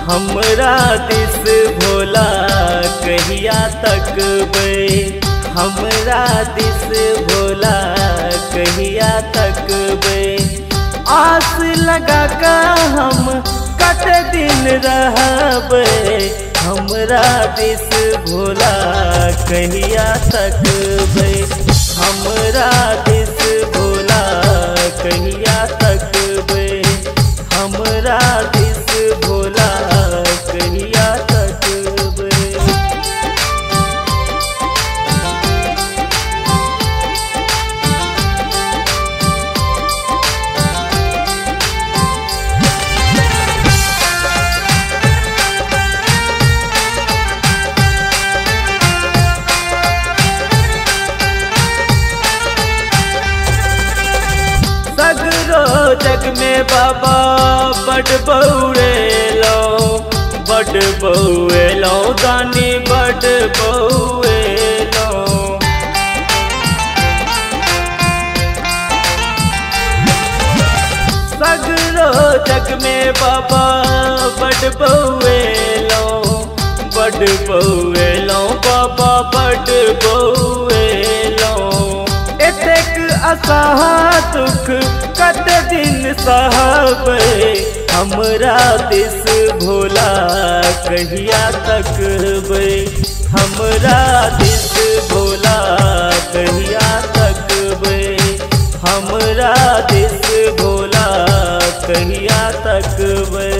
हमरा दिस भोला कहिया तक बे, हमरा दिस भोला कहिया तक बे। आस लगा कर हम कत दिन रहबे, हमरा दिस भोला कहिया तक बे, हमरा दिस भोला कहिया तक बे, हमरा दिस भोला कहिया तक बे। सगरो जग में बाबा बड़ बउएलो, बड़ बउएलो दानी बड़ बउएलो। सगरो जग में बाबा बड़ बउएलो, बड़ बउएलो बाबा बड़ बउएलो। एतेक असह दुख कत दिन सहबे, हमरा दिस भोला कहिया तक बे, हमरा दिस भोला कहिया तक बे, हमरा दिस भोला कहिया तक बे।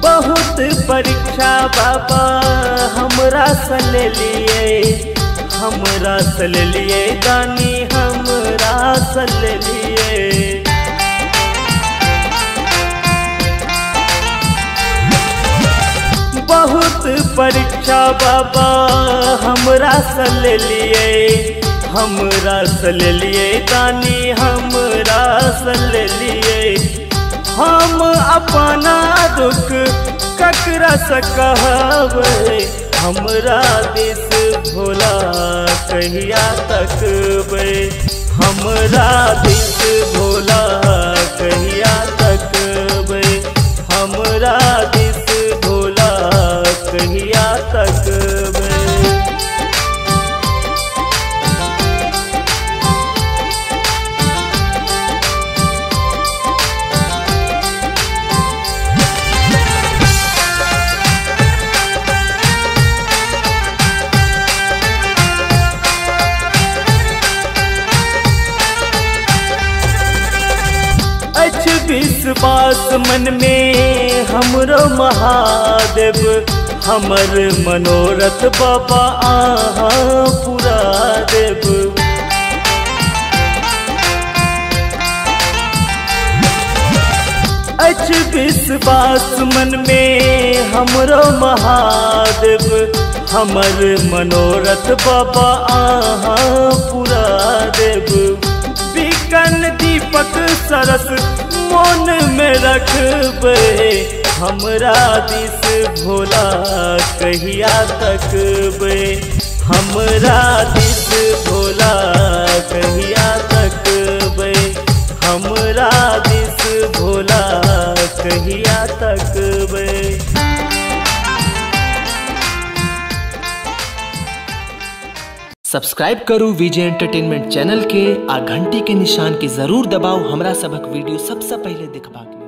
बहुत परीक्षा बाबा हमरा से ले लिए, हमरा से ले लिए दानी हमरा से ले लिए। बहुत परीक्षा बाबा हमरा से ले लिए, हमरा से ले लिए दानी हमरा से ले लिए। हम अपना दुख ककरा से कहबे, हमरा दिस भोला कहिया तक बे, हमरा दिस भोला कहिया तक बे, हमरा दिस भोला कहिया तक बे। विश्वास मन में हमरो महादेव, हमर मनोरथ बाबा आहा पूरा देव। विश्वास मन में हमरो महादेव, हमर मनोरथ बाबा आहा पूरा देव। बिकन दीपक सरस मन में रखबे, हमरा दिस भोला कहिया तक बे, हमरा दिस भोला कहिया तक बे, हमरा दिस भोला कहिया तक बे। सब्सक्राइब करू विजय एंटरटेनमेंट चैनल के आ घंटी के निशान के जरूर दबाओ हमरा सबक वीडियो सबसे पहले देखबाक।